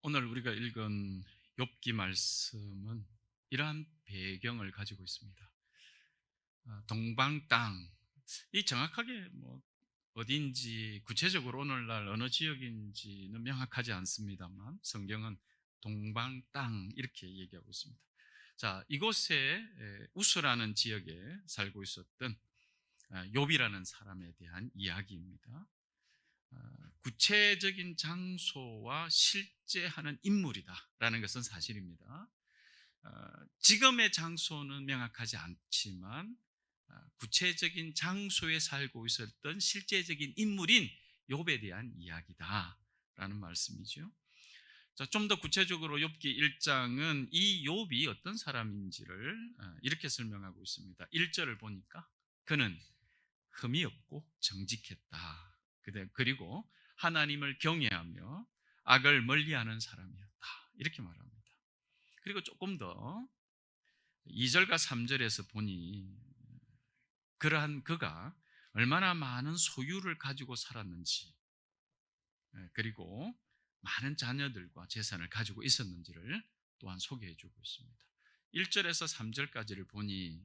오늘 우리가 읽은 욥기 말씀은 이러한 배경을 가지고 있습니다. 동방 땅, 이 정확하게 어디인지 구체적으로 오늘날 어느 지역인지는 명확하지 않습니다만 성경은 동방 땅 이렇게 얘기하고 있습니다. 자, 이곳에 우스라는 지역에 살고 있었던 욥이라는 사람에 대한 이야기입니다. 구체적인 장소와 실제 하는 인물이다라는 것은 사실입니다. 지금의 장소는 명확하지 않지만 구체적인 장소에 살고 있었던 실제적인 인물인 욥에 대한 이야기다라는 말씀이죠. 자, 좀 더 구체적으로 욥기 1장은 이 욥이 어떤 사람인지를 이렇게 설명하고 있습니다. 1절을 보니까 그는 흠이 없고 정직했다. 그리고 하나님을 경외하며 악을 멀리하는 사람이었다. 이렇게 말합니다. 그리고 조금 더 2절과 3절에서 보니 그러한 그가 얼마나 많은 소유를 가지고 살았는지, 그리고 많은 자녀들과 재산을 가지고 있었는지를 또한 소개해 주고 있습니다. 1절에서 3절까지를 보니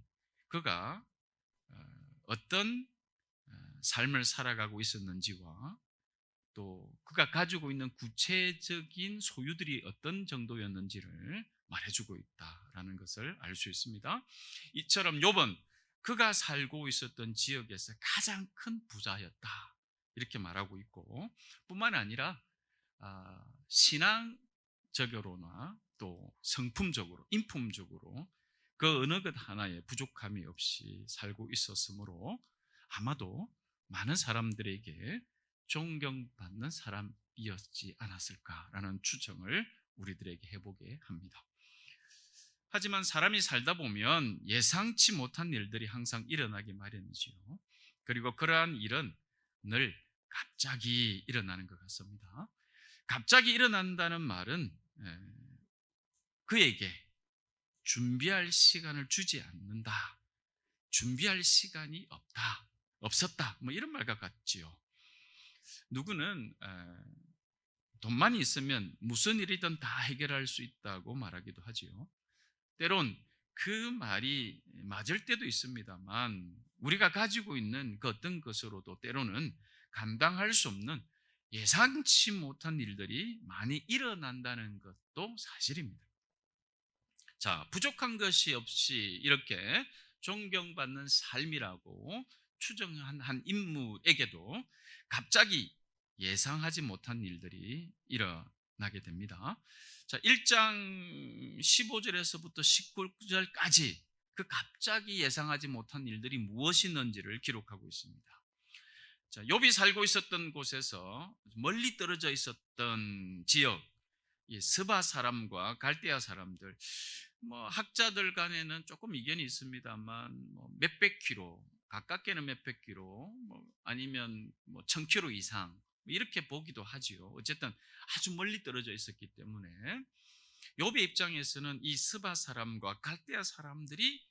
그가 어떤 삶을 살아가고 있었는지와 또 그가 가지고 있는 구체적인 소유들이 어떤 정도였는지를 말해주고 있다라는 것을 알 수 있습니다. 이처럼 욥은 그가 살고 있었던 지역에서 가장 큰 부자였다 이렇게 말하고 있고, 뿐만 아니라 신앙적으로나 또 성품적으로, 인품적으로 그 어느 것 하나에 부족함이 없이 살고 있었으므로 아마도 많은 사람들에게 존경받는 사람이었지 않았을까라는 추정을 우리들에게 해보게 합니다. 하지만 사람이 살다 보면 예상치 못한 일들이 항상 일어나기 마련이지요. 그리고 그러한 일은 늘 갑자기 일어나는 것 같습니다. 갑자기 일어난다는 말은 그에게 준비할 시간을 주지 않는다, 준비할 시간이 없었다, 이런 말과 같지요. 누구는 돈만 있으면 무슨 일이든 다 해결할 수 있다고 말하기도 하지요. 때론 그 말이 맞을 때도 있습니다만 우리가 가지고 있는 그 어떤 것으로도 때로는 감당할 수 없는 예상치 못한 일들이 많이 일어난다는 것도 사실입니다. 자, 부족한 것이 없이 이렇게 존경받는 삶이라고 추정한 한 인물에게도 갑자기 예상하지 못한 일들이 일어나게 됩니다. 자, 1장 15절에서부터 19절까지 그 갑자기 예상하지 못한 일들이 무엇이었는지를 기록하고 있습니다. 자, 욥이 살고 있었던 곳에서 멀리 떨어져 있었던 지역, 이 스바 사람과 갈대아 사람들, 학자들 간에는 조금 이견이 있습니다만 몇백 킬로, 가깝게는 몇백 킬로, 아니면 1000킬로 이상 이렇게 보기도 하지요. 어쨌든 아주 멀리 떨어져 있었기 때문에 욥의 입장에서는 이 스바 사람과 갈대아 사람들이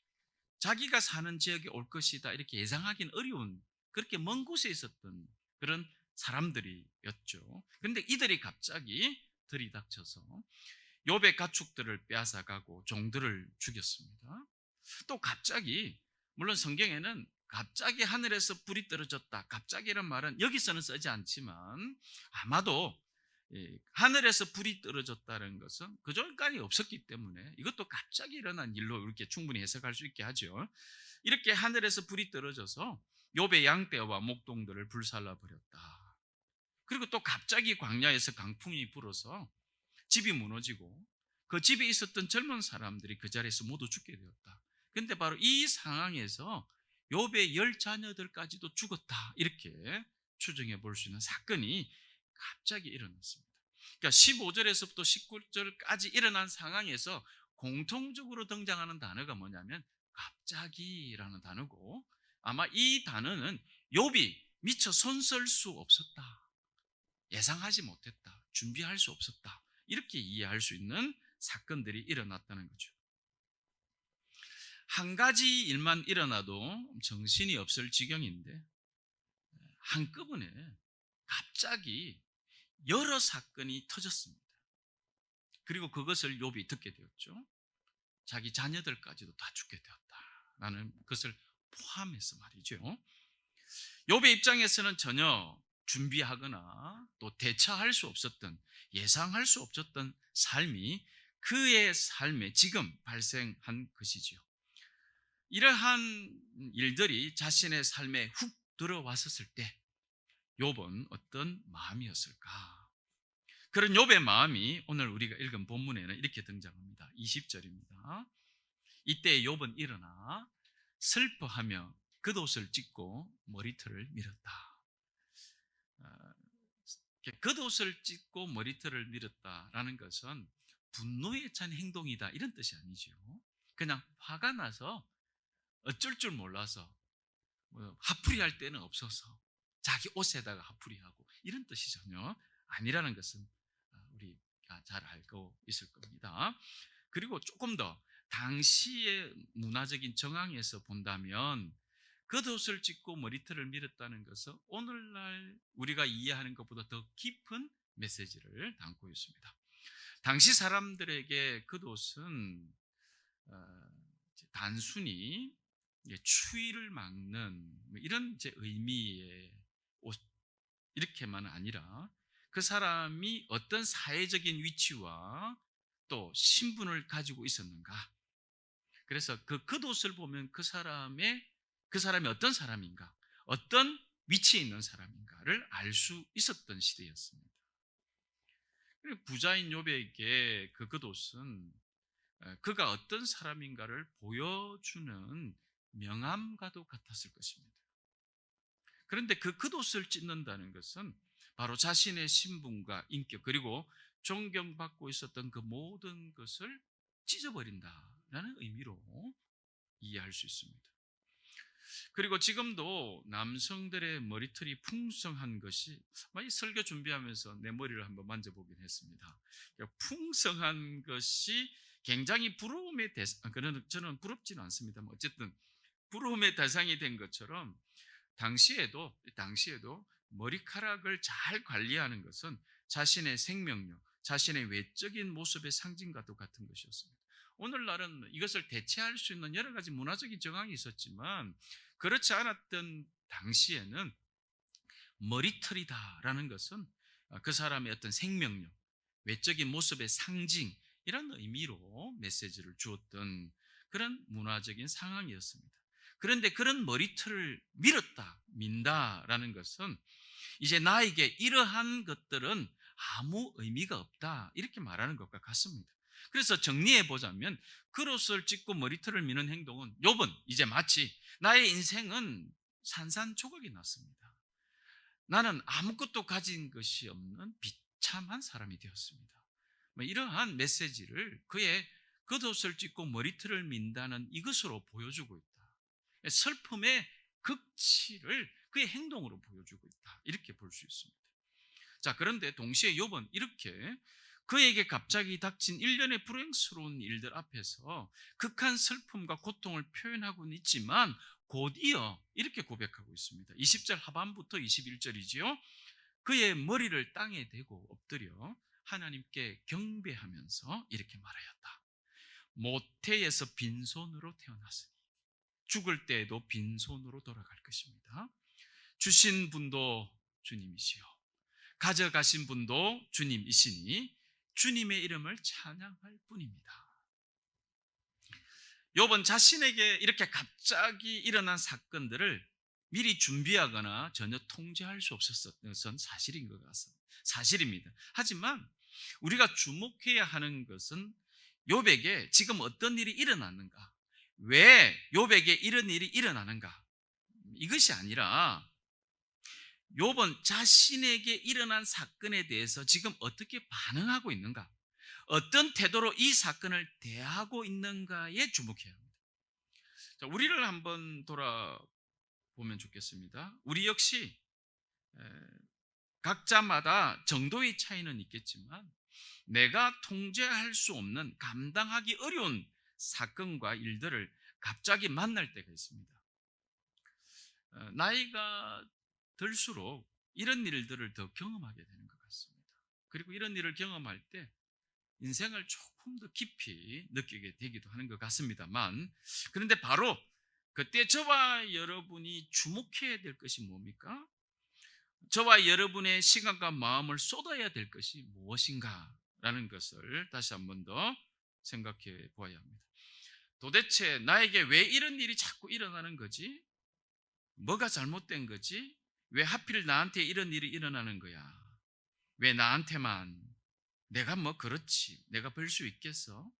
자기가 사는 지역에 올 것이다 이렇게 예상하기는 어려운, 그렇게 먼 곳에 있었던 그런 사람들이었죠. 그런데 이들이 갑자기 들이닥쳐서 욥의 가축들을 빼앗아가고 종들을 죽였습니다. 또 갑자기, 물론 성경에는 갑자기 하늘에서 불이 떨어졌다, 갑자기란 말은 여기서는 쓰지 않지만 아마도 하늘에서 불이 떨어졌다는 것은 그 전까지 없었기 때문에 이것도 갑자기 일어난 일로 이렇게 충분히 해석할 수 있게 하죠. 이렇게 하늘에서 불이 떨어져서 욥의 양떼와 목동들을 불살라 버렸다. 그리고 또 갑자기 광야에서 강풍이 불어서 집이 무너지고 그 집에 있었던 젊은 사람들이 그 자리에서 모두 죽게 되었다. 그런데 바로 이 상황에서 욥의 10자녀들까지도 죽었다, 이렇게 추정해 볼 수 있는 사건이 갑자기 일어났습니다. 그러니까 15절에서부터 19절까지 일어난 상황에서 공통적으로 등장하는 단어가 뭐냐면 갑자기라는 단어고, 아마 이 단어는 욥이 미처 손쓸 수 없었다, 예상하지 못했다, 준비할 수 없었다, 이렇게 이해할 수 있는 사건들이 일어났다는 거죠. 한 가지 일만 일어나도 정신이 없을 지경인데 한꺼번에 갑자기 여러 사건이 터졌습니다. 그리고 그것을 욥이 듣게 되었죠. 자기 자녀들까지도 다 죽게 되었다라는 것을 포함해서 말이죠. 욥의 입장에서는 전혀 준비하거나 또 대처할 수 없었던, 예상할 수 없었던 삶이 그의 삶에 지금 발생한 것이지요. 이러한 일들이 자신의 삶에 훅 들어왔었을 때 욥은 어떤 마음이었을까? 그런 욥의 마음이 오늘 우리가 읽은 본문에는 이렇게 등장합니다. 20절입니다. 이때 욥은 일어나 슬퍼하며 겉옷을 찢고 머리털을 밀었다. 겉옷을 찢고 머리털을 밀었다라는 것은 분노에 찬 행동이다 이런 뜻이 아니죠. 그냥 화가 나서 어쩔 줄 몰라서 화풀이할 때는 없어서 자기 옷에다가 화풀이하고 이런 뜻이 전혀 아니라는 것은 우리가 잘 알고 있을 겁니다. 그리고 조금 더 당시의 문화적인 정황에서 본다면 겉옷을 찢고 머리털을 밀었다는 것은 오늘날 우리가 이해하는 것보다 더 깊은 메시지를 담고 있습니다. 당시 사람들에게 겉옷은 단순히 추위를 막는 이런 의미의 옷 이렇게만 아니라 그 사람이 어떤 사회적인 위치와 또 신분을 가지고 있었는가. 그래서 그 겉옷을 보면 그 사람이 어떤 사람인가, 어떤 위치에 있는 사람인가를 알 수 있었던 시대였습니다. 부자인 욥에게 그 겉옷은 그가 어떤 사람인가를 보여주는 명함과도 같았을 것입니다. 그런데 그 겉옷을 찢는다는 것은 바로 자신의 신분과 인격 그리고 존경받고 있었던 그 모든 것을 찢어버린다라는 의미로 이해할 수 있습니다. 그리고 지금도 남성들의 머리털이 풍성한 것이 이 설교 준비하면서 내 머리를 한번 만져보긴 했습니다. 풍성한 것이 굉장히 부러움의 대상, 저는 부럽지는 않습니다만 어쨌든 부러움의 대상이 된 것처럼 당시에도 머리카락을 잘 관리하는 것은 자신의 생명력, 자신의 외적인 모습의 상징과도 같은 것이었습니다. 오늘날은 이것을 대체할 수 있는 여러 가지 문화적인 정황이 있었지만 그렇지 않았던 당시에는 머리털이다라는 것은 그 사람의 어떤 생명력, 외적인 모습의 상징 이런 의미로 메시지를 주었던 그런 문화적인 상황이었습니다. 그런데 그런 머리털을 민다라는 것은 이제 나에게 이러한 것들은 아무 의미가 없다 이렇게 말하는 것과 같습니다. 그래서 정리해 보자면 겉옷을 찢고 머리털을 미는 행동은 욥은 이제 마치 나의 인생은 산산조각이 났습니다. 나는 아무것도 가진 것이 없는 비참한 사람이 되었습니다. 이러한 메시지를 그의 겉옷을 찢고 머리털을 민다는 이것으로 보여주고 있다. 슬픔의 극치를 그의 행동으로 보여주고 있다. 이렇게 볼 수 있습니다. 자, 그런데 동시에 욥은 이렇게 그에게 갑자기 닥친 일련의 불행스러운 일들 앞에서 극한 슬픔과 고통을 표현하고는 있지만 곧이어 이렇게 고백하고 있습니다. 20절 하반부터 21절이지요. 그의 머리를 땅에 대고 엎드려 하나님께 경배하면서 이렇게 말하였다. 모태에서 빈손으로 태어났으니 죽을 때에도 빈손으로 돌아갈 것입니다. 주신 분도 주님이시요 가져가신 분도 주님이시니 주님의 이름을 찬양할 뿐입니다. 욥은 자신에게 이렇게 갑자기 일어난 사건들을 미리 준비하거나 전혀 통제할 수 없었던 것은 사실인 것 같습니다. 사실입니다. 하지만 우리가 주목해야 하는 것은 욥에게 지금 어떤 일이 일어났는가, 왜 욥에게 이런 일이 일어나는가, 이것이 아니라 욥은 자신에게 일어난 사건에 대해서 지금 어떻게 반응하고 있는가, 어떤 태도로 이 사건을 대하고 있는가에 주목해야 합니다. 자, 우리를 한번 돌아보면 좋겠습니다. 우리 역시 각자마다 정도의 차이는 있겠지만 내가 통제할 수 없는, 감당하기 어려운 사건과 일들을 갑자기 만날 때가 있습니다. 나이가 들수록 이런 일들을 더 경험하게 되는 것 같습니다. 그리고 이런 일을 경험할 때 인생을 조금 더 깊이 느끼게 되기도 하는 것 같습니다만, 그런데 바로 그때 저와 여러분이 주목해야 될 것이 뭡니까? 저와 여러분의 시간과 마음을 쏟아야 될 것이 무엇인가? 라는 것을 다시 한 번 더 생각해 보아야 합니다. 도대체 나에게 왜 이런 일이 자꾸 일어나는 거지? 뭐가 잘못된 거지? 왜 하필 나한테 이런 일이 일어나는 거야? 왜 나한테만? 내가 뭐 그렇지, 내가 별 수 있겠어?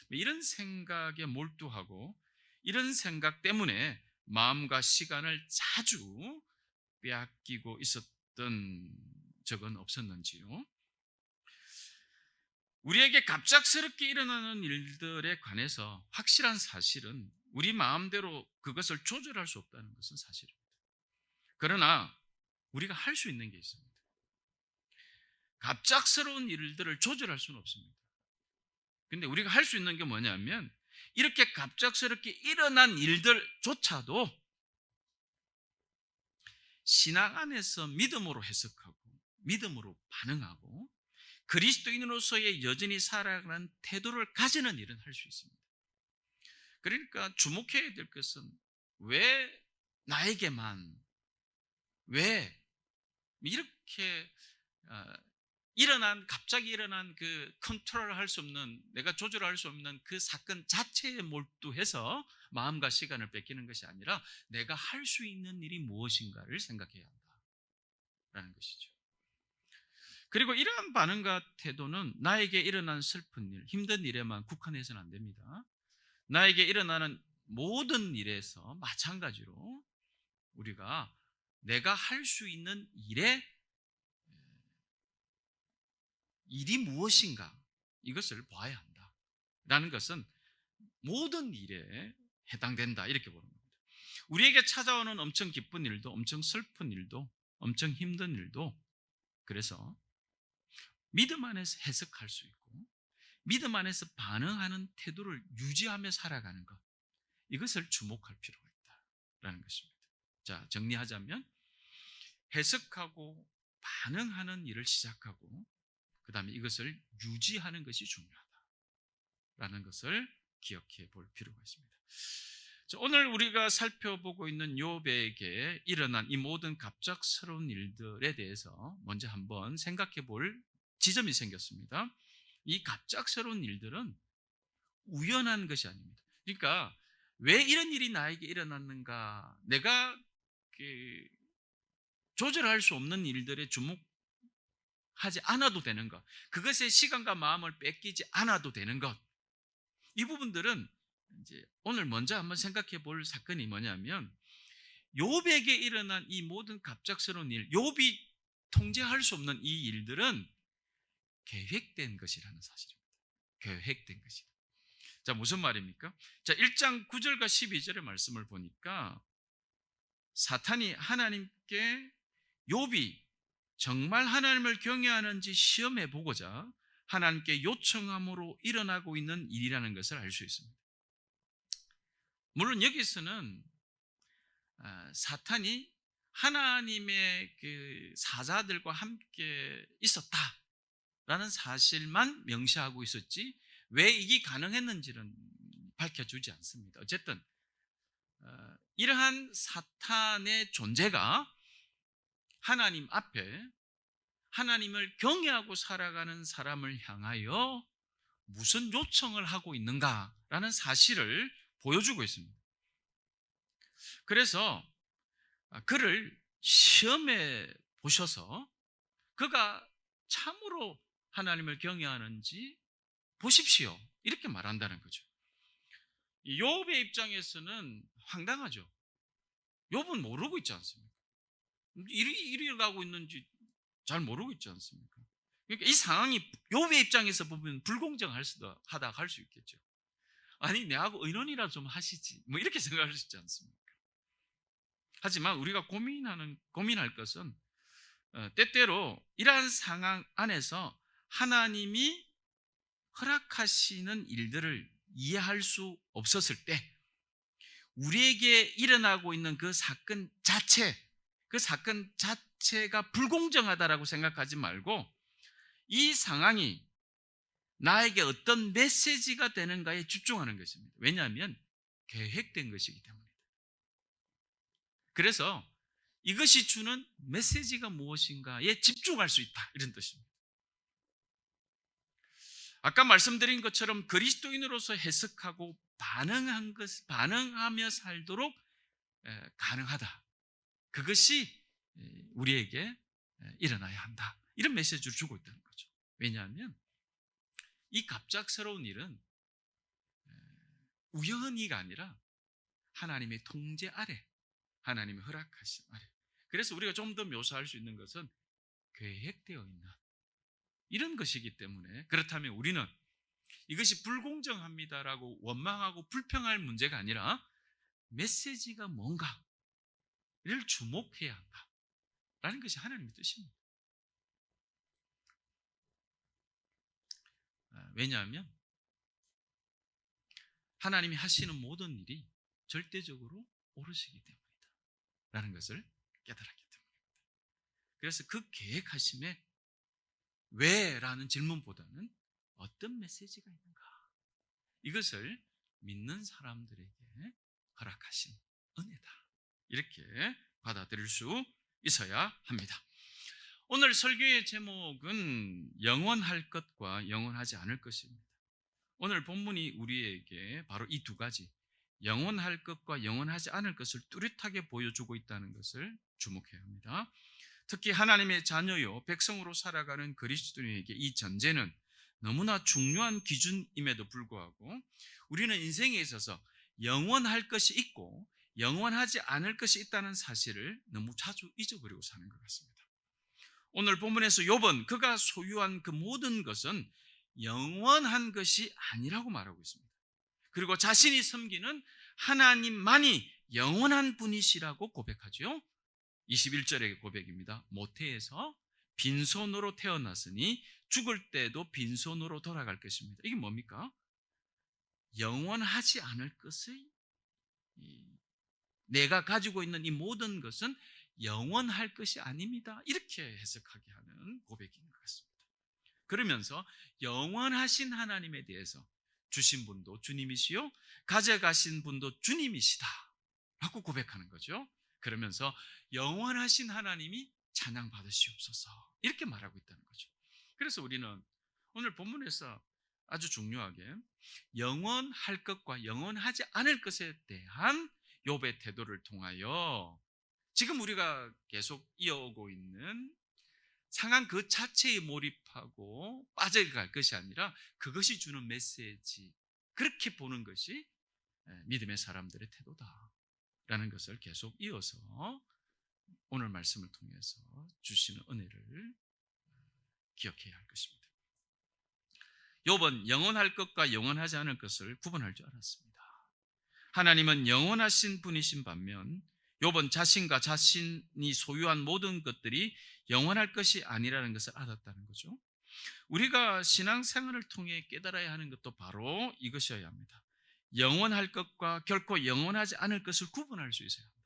이런 생각에 몰두하고 이런 생각 때문에 마음과 시간을 자주 빼앗기고 있었던 적은 없었는지요? 우리에게 갑작스럽게 일어나는 일들에 관해서 확실한 사실은 우리 마음대로 그것을 조절할 수 없다는 것은 사실입니다. 그러나 우리가 할 수 있는 게 있습니다. 갑작스러운 일들을 조절할 수는 없습니다. 근데 우리가 할 수 있는 게 뭐냐면, 이렇게 갑작스럽게 일어난 일들조차도 신앙 안에서 믿음으로 해석하고 믿음으로 반응하고 그리스도인으로서의 여전히 살아가는 태도를 가지는 일은 할 수 있습니다. 그러니까 주목해야 될 것은 왜 나에게만, 왜 이렇게 갑자기 일어난 그 컨트롤할 수 없는, 내가 조절할 수 없는 그 사건 자체에 몰두해서 마음과 시간을 뺏기는 것이 아니라 내가 할 수 있는 일이 무엇인가를 생각해야 한다라는 것이죠. 그리고 이러한 반응과 태도는 나에게 일어난 슬픈 일, 힘든 일에만 국한해서는 안 됩니다. 나에게 일어나는 모든 일에서 마찬가지로 우리가 내가 할 수 있는 일이 무엇인가, 이것을 봐야 한다라는 것은 모든 일에 해당된다, 이렇게 보는 겁니다. 우리에게 찾아오는 엄청 기쁜 일도, 엄청 슬픈 일도, 엄청 힘든 일도, 그래서 믿음 안에서 해석할 수 있고 믿음 안에서 반응하는 태도를 유지하며 살아가는 것, 이것을 주목할 필요가 있다라는 것입니다. 자, 정리하자면 해석하고 반응하는 일을 시작하고 그 다음에 이것을 유지하는 것이 중요하다라는 것을 기억해 볼 필요가 있습니다. 자, 오늘 우리가 살펴보고 있는 욥에게 일어난 이 모든 갑작스러운 일들에 대해서 먼저 한번 생각해 볼 지점이 생겼습니다. 이 갑작스러운 일들은 우연한 것이 아닙니다. 그러니까 왜 이런 일이 나에게 일어났는가, 내가 조절할 수 없는 일들에 주목하지 않아도 되는 것, 그것에 시간과 마음을 뺏기지 않아도 되는 것, 이 부분들은 이제 오늘 먼저 한번 생각해 볼 사건이 뭐냐면, 욥에게 일어난 이 모든 갑작스러운 일, 욥이 통제할 수 없는 이 일들은 계획된 것이라는 사실입니다. 계획된 것이다. 자, 무슨 말입니까? 자, 1장 9절과 12절의 말씀을 보니까 사탄이 하나님께 욥이 정말 하나님을 경외하는지 시험해 보고자 하나님께 요청함으로 일어나고 있는 일이라는 것을 알 수 있습니다. 물론 여기서는 사탄이 하나님의 그 사자들과 함께 있었다라는 사실만 명시하고 있었지 왜 이게 가능했는지는 밝혀주지 않습니다. 어쨌든 이러한 사탄의 존재가 하나님 앞에 하나님을 경외하고 살아가는 사람을 향하여 무슨 요청을 하고 있는가라는 사실을 보여주고 있습니다. 그래서 그를 시험해 보셔서 그가 참으로 하나님을 경외하는지 보십시오, 이렇게 말한다는 거죠. 욥의 입장에서는 황당하죠. 욥은 모르고 있지 않습니까? 일이 가고 있는지 잘 모르고 있지 않습니까? 그러니까 이 상황이 욥의 입장에서 보면 불공정하다 할 수 있겠죠. 아니, 내하고 의논이라 좀 하시지, 뭐 이렇게 생각할 수 있지 않습니까? 하지만 우리가 고민할 것은 때때로 이러한 상황 안에서 하나님이 허락하시는 일들을 이해할 수 없었을 때 우리에게 일어나고 있는 그 사건 자체가 불공정하다라고 생각하지 말고 이 상황이 나에게 어떤 메시지가 되는가에 집중하는 것입니다. 왜냐하면 계획된 것이기 때문입니다. 그래서 이것이 주는 메시지가 무엇인가에 집중할 수 있다, 이런 뜻입니다. 아까 말씀드린 것처럼 그리스도인으로서 해석하고 반응하며 살도록 가능하다. 그것이 우리에게 일어나야 한다, 이런 메시지를 주고 있다는 거죠. 왜냐하면 이 갑작스러운 일은 우연히가 아니라 하나님의 통제 아래, 하나님의 허락하심 아래. 그래서 우리가 좀 더 묘사할 수 있는 것은 계획되어 있는 이런 것이기 때문에, 그렇다면 우리는 이것이 불공정합니다라고 원망하고 불평할 문제가 아니라 메시지가 뭔가를 주목해야 한다라는 것이 하나님의 뜻입니다. 왜냐하면 하나님이 하시는 모든 일이 절대적으로 옳으시기 때문이다 라는 것을 깨달았기 때문입니다. 그래서 그 계획하심에 왜? 라는 질문보다는 어떤 메시지가 있는가, 이것을 믿는 사람들에게 허락하신 은혜다, 이렇게 받아들일 수 있어야 합니다. 오늘 설교의 제목은 영원할 것과 영원하지 않을 것입니다. 오늘 본문이 우리에게 바로 이 두 가지, 영원할 것과 영원하지 않을 것을 뚜렷하게 보여주고 있다는 것을 주목해야 합니다. 특히 하나님의 자녀요 백성으로 살아가는 그리스도인에게 이 전제는 너무나 중요한 기준임에도 불구하고 우리는 인생에 있어서 영원할 것이 있고 영원하지 않을 것이 있다는 사실을 너무 자주 잊어버리고 사는 것 같습니다. 오늘 본문에서 욥은 그가 소유한 그 모든 것은 영원한 것이 아니라고 말하고 있습니다. 그리고 자신이 섬기는 하나님만이 영원한 분이시라고 고백하죠. 21절의 고백입니다. 모태에서 빈손으로 태어났으니 죽을 때도 빈손으로 돌아갈 것입니다. 이게 뭡니까? 영원하지 않을 것의, 내가 가지고 있는 이 모든 것은 영원할 것이 아닙니다, 이렇게 해석하게 하는 고백인 것 같습니다. 그러면서 영원하신 하나님에 대해서 주신 분도 주님이시요 가져가신 분도 주님이시다 라고 고백하는 거죠. 그러면서 영원하신 하나님이 찬양 받으시옵소서, 이렇게 말하고 있다는 거죠. 그래서 우리는 오늘 본문에서 아주 중요하게 영원할 것과 영원하지 않을 것에 대한 욥의 태도를 통하여 지금 우리가 계속 이어오고 있는 상황 그 자체에 몰입하고 빠져갈 것이 아니라 그것이 주는 메시지, 그렇게 보는 것이 믿음의 사람들의 태도다라는 것을 계속 이어서 오늘 말씀을 통해서 주시는 은혜를 기억해야 할 것입니다. 욥은 영원할 것과 영원하지 않을 것을 구분할 줄 알았습니다. 하나님은 영원하신 분이신 반면 욥은 자신과 자신이 소유한 모든 것들이 영원할 것이 아니라는 것을 알았다는 거죠. 우리가 신앙생활을 통해 깨달아야 하는 것도 바로 이것이어야 합니다. 영원할 것과 결코 영원하지 않을 것을 구분할 수 있어야 합니다.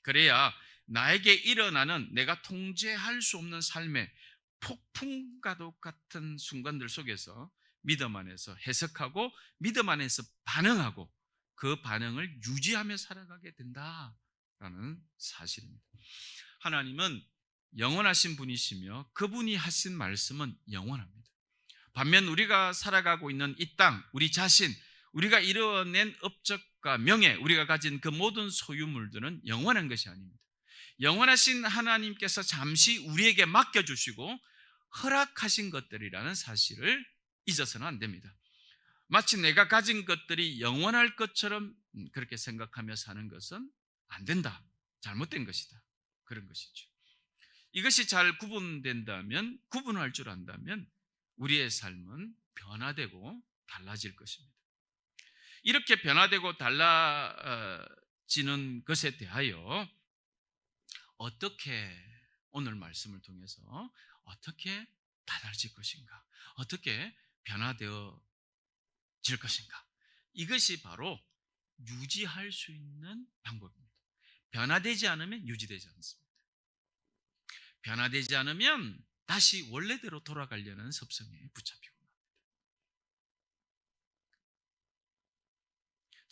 그래야 나에게 일어나는 내가 통제할 수 없는 삶의 폭풍과도 같은 순간들 속에서 믿음 안에서 해석하고 믿음 안에서 반응하고 그 반응을 유지하며 살아가게 된다라는 사실입니다. 하나님은 영원하신 분이시며 그분이 하신 말씀은 영원합니다. 반면 우리가 살아가고 있는 이 땅, 우리 자신, 우리가 이뤄낸 업적과 명예, 우리가 가진 그 모든 소유물들은 영원한 것이 아닙니다. 영원하신 하나님께서 잠시 우리에게 맡겨주시고 허락하신 것들이라는 사실을 잊어서는 안 됩니다. 마치 내가 가진 것들이 영원할 것처럼 그렇게 생각하며 사는 것은 안 된다, 잘못된 것이다, 그런 것이죠. 이것이 잘 구분된다면, 구분할 줄 안다면 우리의 삶은 변화되고 달라질 것입니다. 이렇게 변화되고 달라지는 것에 대하여 어떻게 오늘 말씀을 통해서 어떻게 달라질 것인가, 어떻게 변화되어질 것인가, 이것이 바로 유지할 수 있는 방법입니다. 변화되지 않으면 유지되지 않습니다. 변화되지 않으면 다시 원래대로 돌아가려는 습성에 붙잡히고 맙니다.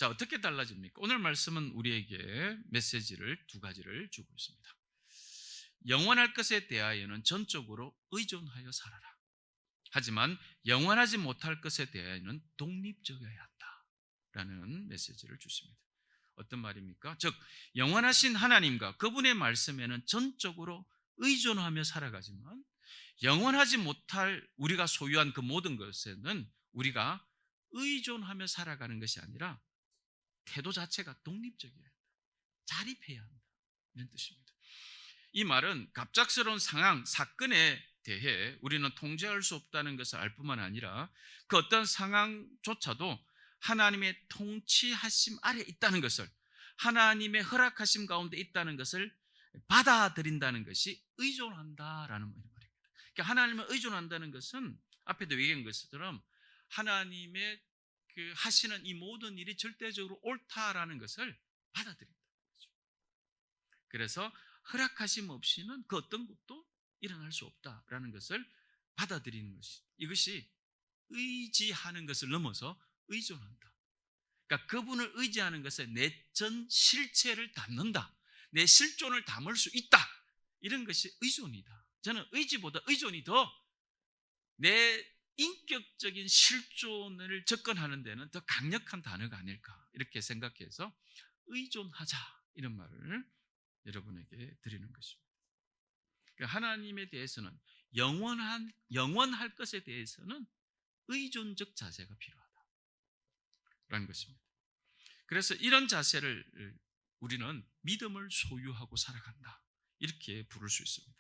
자, 어떻게 달라집니까? 오늘 말씀은 우리에게 메시지를 두 가지를 주고 있습니다. 영원할 것에 대하여는 전적으로 의존하여 살아라. 하지만 영원하지 못할 것에 대하여는 독립적이어야 한다라는 메시지를 주십니다. 어떤 말입니까? 즉 영원하신 하나님과 그분의 말씀에는 전적으로 의존하며 살아가지만 영원하지 못할 우리가 소유한 그 모든 것에는 우리가 의존하며 살아가는 것이 아니라 태도 자체가 독립적이어야 한다. 자립해야 한다. 이런 뜻입니다. 이 말은 갑작스러운 상황, 사건에 대해 우리는 통제할 수 없다는 것을 알 뿐만 아니라 그 어떤 상황조차도 하나님의 통치하심 아래 있다는 것을, 하나님의 허락하심 가운데 있다는 것을 받아들인다는 것이 의존한다라는 말입니다. 그러니까 하나님을 의존한다는 것은 앞에도 얘기한 것처럼 하나님의 그 하시는 이 모든 일이 절대적으로 옳다라는 것을 받아들인다. 그래서 허락하심 없이는 그 어떤 것도 일어날 수 없다라는 것을 받아들이는 것이, 이것이 의지하는 것을 넘어서 의존한다. 그러니까 그분을 의지하는 것에 내 전 실체를 담는다, 내 실존을 담을 수 있다, 이런 것이 의존이다. 저는 의지보다 의존이 더 내 인격적인 실존을 접근하는 데는 더 강력한 단어가 아닐까, 이렇게 생각해서 의존하자, 이런 말을 여러분에게 드리는 것입니다. 그러니까 하나님에 대해서는 영원할 것에 대해서는 의존적 자세가 필요하다라는 것입니다. 그래서 이런 자세를 우리는 믿음을 소유하고 살아간다, 이렇게 부를 수 있습니다.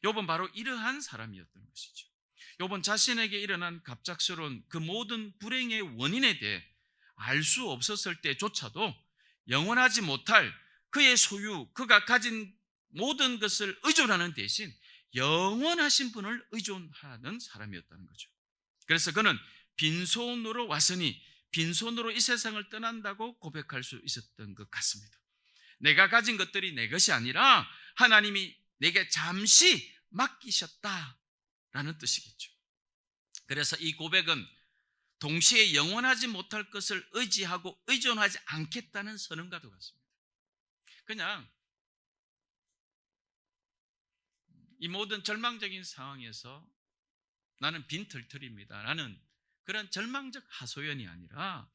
욥은 바로 이러한 사람이었던 것이죠. 욥은 자신에게 일어난 갑작스러운 그 모든 불행의 원인에 대해 알 수 없었을 때조차도 영원하지 못할 그의 소유, 그가 가진 모든 것을 의존하는 대신 영원하신 분을 의존하는 사람이었다는 거죠. 그래서 그는 빈손으로 왔으니 빈손으로 이 세상을 떠난다고 고백할 수 있었던 것 같습니다. 내가 가진 것들이 내 것이 아니라 하나님이 내게 잠시 맡기셨다라는 뜻이겠죠. 그래서 이 고백은 동시에 영원하지 못할 것을 의지하고 의존하지 않겠다는 선언과도 같습니다. 그냥 이 모든 절망적인 상황에서 나는 빈털털입니다, 라는 그런 절망적 하소연이 아니라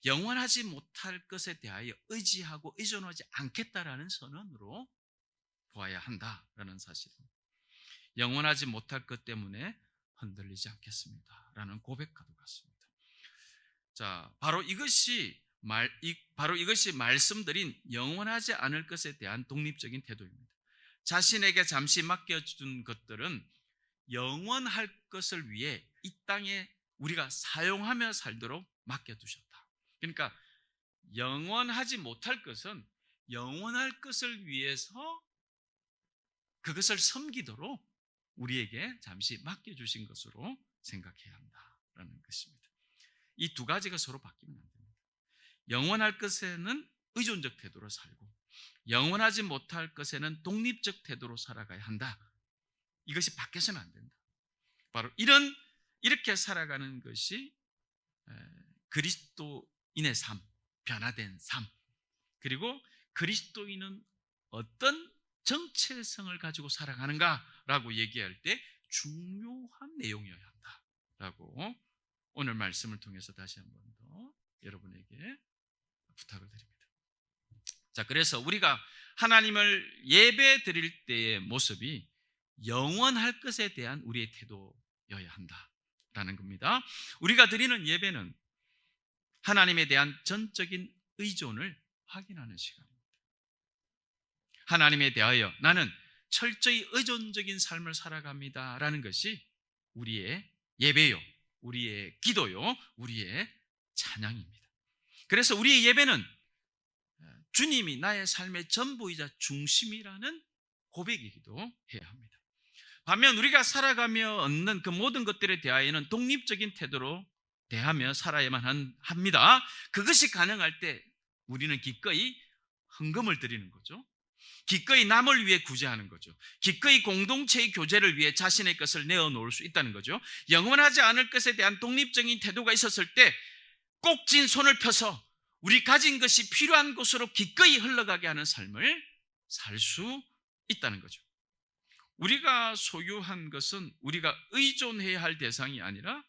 영원하지 못할 것에 대하여 의지하고 의존하지 않겠다라는 선언으로 보아야 한다라는 사실입니다. 영원하지 못할 것 때문에 흔들리지 않겠습니다 라는 고백과도 같습니다. 자, 바로 이것이 말씀드린 영원하지 않을 것에 대한 독립적인 태도입니다. 자신에게 잠시 맡겨준 것들은 영원할 것을 위해 이 땅에 우리가 사용하며 살도록 맡겨두셨다. 그러니까 영원하지 못할 것은 영원할 것을 위해서 그것을 섬기도록 우리에게 잠시 맡겨주신 것으로 생각해야 한다라는 것입니다. 이 두 가지가 서로 바뀌면 안 됩니다. 영원할 것에는 의존적 태도로 살고 영원하지 못할 것에는 독립적 태도로 살아가야 한다. 이것이 바뀌어서는 안 된다. 바로 이렇게 살아가는 것이 그리스도인의 삶, 변화된 삶, 그리고 그리스도인은 어떤 정체성을 가지고 살아가는가라고 얘기할 때 중요한 내용이어야 한다라고 오늘 말씀을 통해서 다시 한 번 더 여러분에게 부탁을 드립니다. 자, 그래서 우리가 하나님을 예배 드릴 때의 모습이 영원할 것에 대한 우리의 태도여야 한다라는 겁니다. 우리가 드리는 예배는 하나님에 대한 전적인 의존을 확인하는 시간입니다. 하나님에 대하여 나는 철저히 의존적인 삶을 살아갑니다라는 것이 우리의 예배요, 우리의 기도요, 우리의 찬양입니다. 그래서 우리의 예배는 주님이 나의 삶의 전부이자 중심이라는 고백이기도 해야 합니다. 반면 우리가 살아가며 얻는 그 모든 것들에 대하여는 독립적인 태도로 대하며 살아야만 합니다. 그것이 가능할 때 우리는 기꺼이 헌금을 드리는 거죠. 기꺼이 남을 위해 구제하는 거죠. 기꺼이 공동체의 교제를 위해 자신의 것을 내어놓을 수 있다는 거죠. 영원하지 않을 것에 대한 독립적인 태도가 있었을 때 꼭 진 손을 펴서 우리 가진 것이 필요한 곳으로 기꺼이 흘러가게 하는 삶을 살 수 있다는 거죠. 우리가 소유한 것은 우리가 의존해야 할 대상이 아니라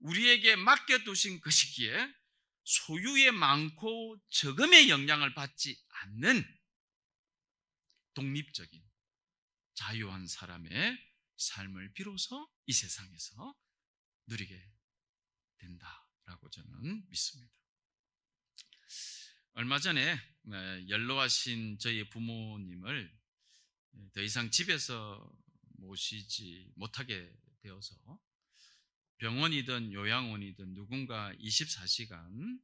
우리에게 맡겨두신 것이기에 소유의 많고 적음의 영향을 받지 않는 독립적인 자유한 사람의 삶을 비로소 이 세상에서 누리게 된다라고 저는 믿습니다. 얼마 전에 연로하신 저희 부모님을 더 이상 집에서 모시지 못하게 되어서 병원이든 요양원이든 누군가 24시간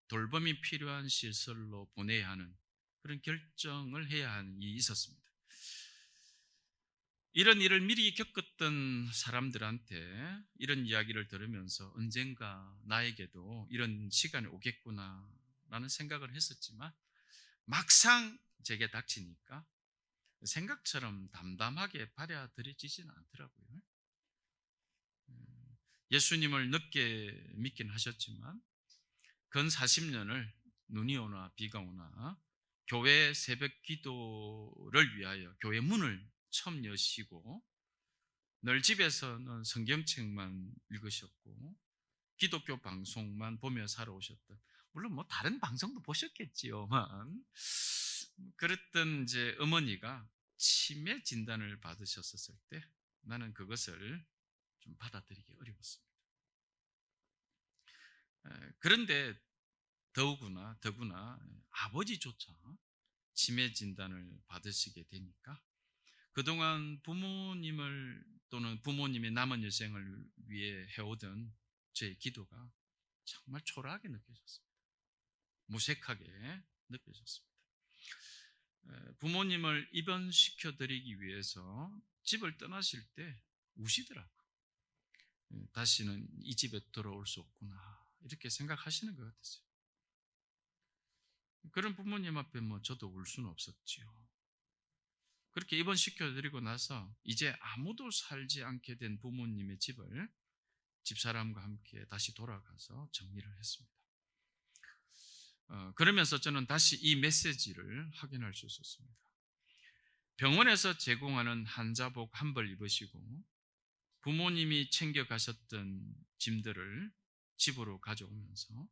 돌봄이 필요한 시설로 보내야 하는 그런 결정을 해야 하는 일이 있었습니다. 이런 일을 미리 겪었던 사람들한테 이런 이야기를 들으면서 언젠가 나에게도 이런 시간이 오겠구나 라는 생각을 했었지만 막상 제게 닥치니까 생각처럼 담담하게 받아들여지지는 않더라고요. 예수님을 늦게 믿긴 하셨지만 근 40년을 눈이 오나 비가 오나 교회 새벽 기도를 위하여 교회 문을 처음 여시고 늘 집에서는 성경책만 읽으셨고 기독교 방송만 보며 살아오셨던, 물론 뭐 다른 방송도 보셨겠지요만 그랬던 이제 어머니가 치매 진단을 받으셨을 때 나는 그것을 좀 받아들이기 어려웠습니다. 그런데 더구나 아버지조차 치매 진단을 받으시게 되니까 그동안 부모님을 또는 부모님의 남은 여생을 위해 해오던 저의 기도가 정말 초라하게 느껴졌습니다. 무색하게 느껴졌습니다. 부모님을 입원시켜 드리기 위해서 집을 떠나실 때 우시더라고요. 다시는 이 집에 돌아올 수 없구나 이렇게 생각하시는 것 같았어요. 그런 부모님 앞에 저도 울 수는 없었지요. 그렇게 입원시켜 드리고 나서 이제 아무도 살지 않게 된 부모님의 집을 집사람과 함께 다시 돌아가서 정리를 했습니다. 그러면서 저는 다시 이 메시지를 확인할 수 있었습니다. 병원에서 제공하는 한자복 한 벌 입으시고 부모님이 챙겨가셨던 짐들을 집으로 가져오면서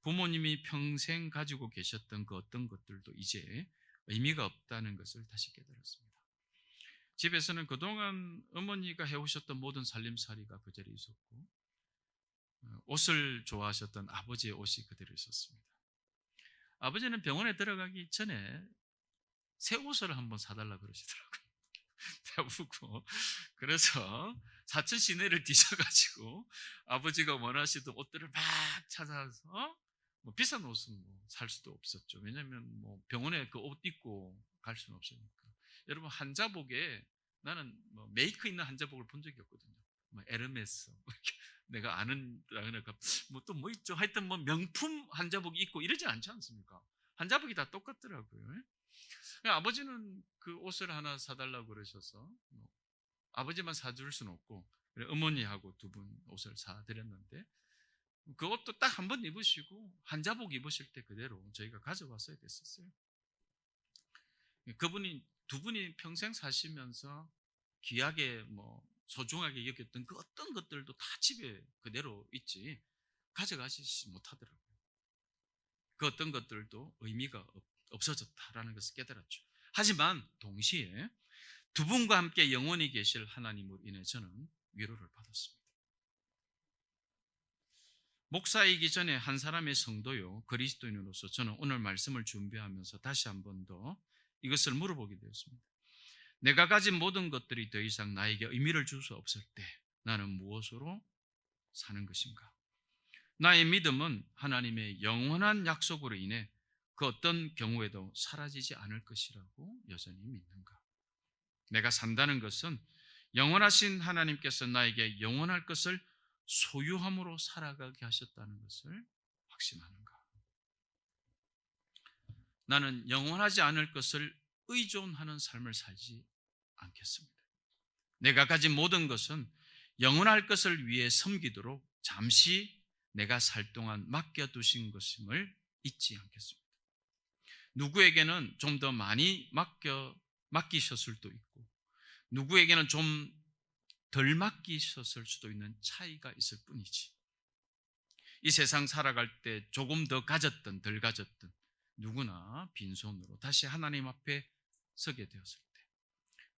부모님이 평생 가지고 계셨던 그 어떤 것들도 이제 의미가 없다는 것을 다시 깨달았습니다. 집에서는 그동안 어머니가 해오셨던 모든 살림살이가 그대로 있었고 옷을 좋아하셨던 아버지의 옷이 그대로 있었습니다. 아버지는 병원에 들어가기 전에 새 옷을 한번 사달라 그러시더라고요. 배우고 그래서 사천 시내를 뒤져가지고 아버지가 원하시던 옷들을 막 찾아서 비싼 옷은 살 수도 없었죠. 왜냐하면 병원에 그 옷 입고 갈 수는 없으니까. 여러분 한자복에 나는 메이크 있는 한자복을 본 적이 없거든요. 에르메스 내가 아는 또 있죠. 하여튼 명품 한자복 입고 이러지 않지 않습니까? 한자복이 다 똑같더라고요. 아버지는 그 옷을 하나 사달라고 그러셔서 아버지만 사줄 수는 없고 어머니하고 두 분 옷을 사드렸는데 그 옷도 딱 한 번 입으시고 한자복 입으실 때 그대로 저희가 가져왔어야 됐었어요. 그분이 두 분이 평생 사시면서 귀하게 소중하게 여겼던 그 어떤 것들도 다 집에 그대로 있지 가져가시지 못하더라고요. 그 어떤 것들도 의미가 없어졌다라는 것을 깨달았죠. 하지만 동시에 두 분과 함께 영원히 계실 하나님으로 인해 저는 위로를 받았습니다. 목사이기 전에 한 사람의 성도요 그리스도인으로서 저는 오늘 말씀을 준비하면서 다시 한 번 더 이것을 물어보게 되었습니다. 내가 가진 모든 것들이 더 이상 나에게 의미를 줄 수 없을 때 나는 무엇으로 사는 것인가? 나의 믿음은 하나님의 영원한 약속으로 인해 그 어떤 경우에도 사라지지 않을 것이라고 여전히 믿는가? 내가 산다는 것은 영원하신 하나님께서 나에게 영원할 것을 소유함으로 살아가게 하셨다는 것을 확신하는가? 나는 영원하지 않을 것을 의존하는 삶을 살지 않겠습니다. 내가 가진 모든 것은 영원할 것을 위해 섬기도록 잠시 내가 살 동안 맡겨두신 것임을 있지 않겠습니다. 누구에게는 좀 더 많이 맡기셨을 수도 있고, 누구에게는 좀 덜 맡기셨을 수도 있는 차이가 있을 뿐이지, 이 세상 살아갈 때 조금 더 가졌든 덜 가졌든 누구나 빈손으로 다시 하나님 앞에 서게 되었을 때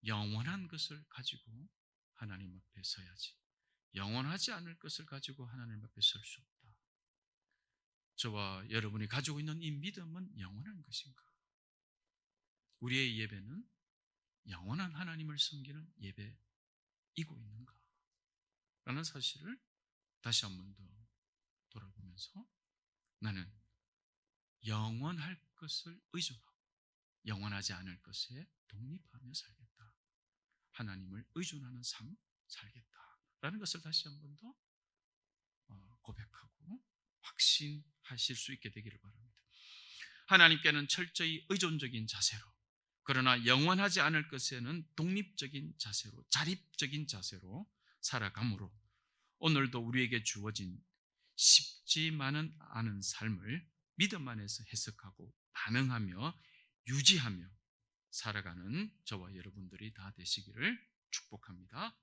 영원한 것을 가지고 하나님 앞에 서야지, 영원하지 않을 것을 가지고 하나님 앞에 설 수 없다. 저와 여러분이 가지고 있는 이 믿음은 영원한 것인가? 우리의 예배는 영원한 하나님을 섬기는 예배이고 있는가? 라는 사실을 다시 한 번 더 돌아보면서 나는 영원할 것을 의존하고 영원하지 않을 것에 독립하며 살겠다. 하나님을 의존하는 삶 살겠다. 라는 것을 다시 한 번 더 고백하고 확신하실 수 있게 되기를 바랍니다. 하나님께는 철저히 의존적인 자세로, 그러나 영원하지 않을 것에는 독립적인 자세로, 자립적인 자세로 살아가므로 오늘도 우리에게 주어진 쉽지만은 않은 삶을 믿음 안에서 해석하고 반응하며 유지하며 살아가는 저와 여러분들이 다 되시기를 축복합니다.